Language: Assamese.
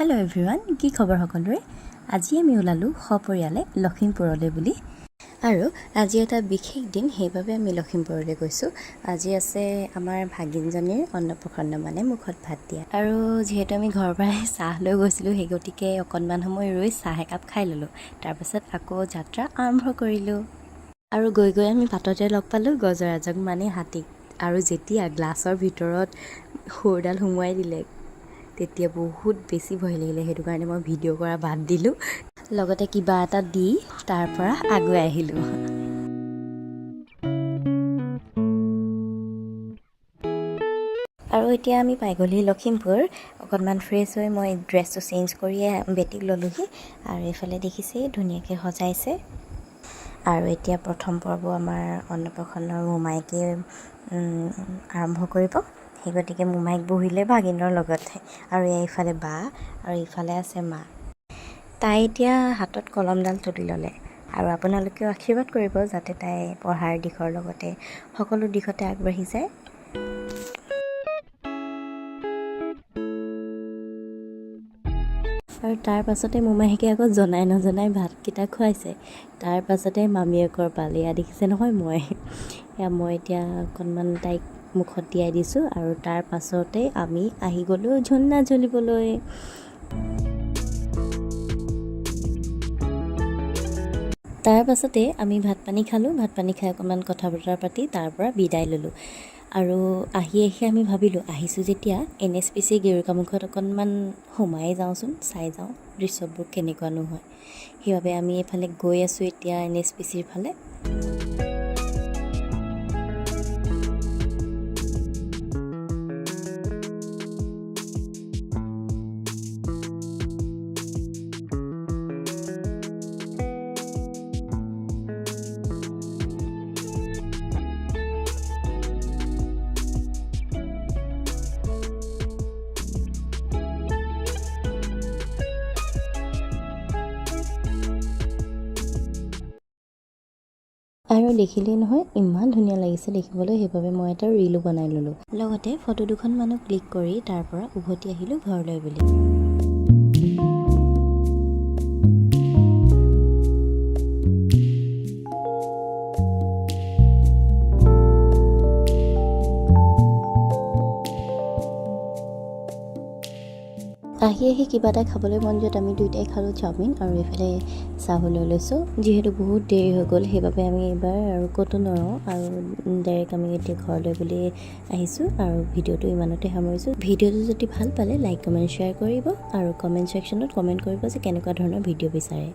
हेलो एवरीवन की खबर सकलोरे আজি আমি ওলালো সপৰিয়ালে লখিমপুৰলৈ বুলি আৰু আজি এটা বিশেষ দিন হেইভাবে আমি লখিমপুৰলৈ গৈছো আজি আছে আমাৰ ভাগিনজনীৰ অন্নপ্ৰসন্ন মানে মুখত ভাত দিয়া আৰু যেহেতু আমি ঘৰৰ পৰা চাহ লৈ গৈছিলো হেই গতিকে অকনমান সময় ৰৈ চাহ একাপ খাই ললো তাৰ পাছত আকৌ যাত্ৰা আৰম্ভ কৰিলো আৰু গৈ গৈ আমি পাততে লগ পালো গজৰাজক মানে হাতী আৰু যেতিয়া গ্লাছৰ ভিতৰত হোৰডাল হুমুৱাই দিলে তেতিয়া বহুত বেছি ভয় লাগিলে হেতু কাৰণে মই ভিডিও কৰা বাদ দিলো লগতে কিবা এটা দি তাৰ পৰা আগুৱাই আহিলো আৰু এতিয়া আমি পাই গলি লখিমপুৰ অকনমান ফ্ৰেছ হৈ মই ড্ৰেছটো চেঞ্জ কৰি বেটিক ললোহি আৰু এফালে দেখিছে ধুনীয়াকৈ সজাইছে আৰু এতিয়া প্ৰথম পৰ্ব আমাৰ অন্নপ্ৰসন্নৰ মোমাইকে আৰম্ভ কৰিব সেই গতিকে মোমাইক বহিলে ভাগিনৰ লগতে আৰু এইফালে বা আৰু ইফালে আছে মা তাই এতিয়া হাতত কলমডাল তুলি ললে আৰু আপোনালোকেও আশীৰ্বাদ কৰিব যাতে তাই পঢ়াৰ দিশৰ লগতে সকলো দিশতে আগবাঢ়ি যায় আৰু তাৰ পাছতে মোমাইকে আকৌ জনাই নজনাই ভাতকেইটা খুৱাইছে তাৰ পাছতে মামীয়েকৰ পালিয়া দেখিছে নহয় মই এতিয়া অকণমান তাইক মুখত দিয়াই দিছো আৰু তাৰ পাছতে আমি আহি গলো ঝুলনা ঝুলিবলৈ তাৰ পাছতে আমি ভাত পানী খাই অকণমান কথা বতৰা পাতি তাৰ পৰা বিদায় ললো আৰু আহি আমি ভাবিলো আহিছো যেতিয়া এনএছপিচি গেৰুকামুখত অকণমান সোমাই যাওঁচোন চাই যাওঁ দৃশ্যবোৰ কেনেকুৱানো হয় সেইবাবে আমি এফালে গৈ আছো এতিয়া এনএছপিচিৰ ফালে আৰু দেখিলে নহয় ইমান ধুনীয়া লাগিছে দেখিবলৈ সেইবাবে মই এটা ৰীলো বনাই ললো লগতে ফটো দুখন মানো ক্লিক কৰি তাৰ পৰা উভতি আহিলো ঘৰলৈ বুলি আহি কিবা এটা খাবলৈ মন যোৱাত আমি দুইটাই খালো চাওমিন আৰু এফালে চাহ লৈ লৈছো যেহেতু বহুত দেৰি হৈ গ'ল সেইবাবে আমি এবাৰ আৰু কতো নৰওঁ আৰু ডাইৰেক্ট আমি এতিয়া ঘৰলৈ বুলি আহিছো আৰু ভিডিওটো ইমানতে সামৰিছো ভিডিওটো যদি ভাল পালে লাইক কমেন্ট শ্বেয়াৰ কৰিব আৰু কমেন্ট সেকশনত কমেন্ট কৰিব যে কেনেকুৱা ধৰণৰ ভিডিও বিচাৰে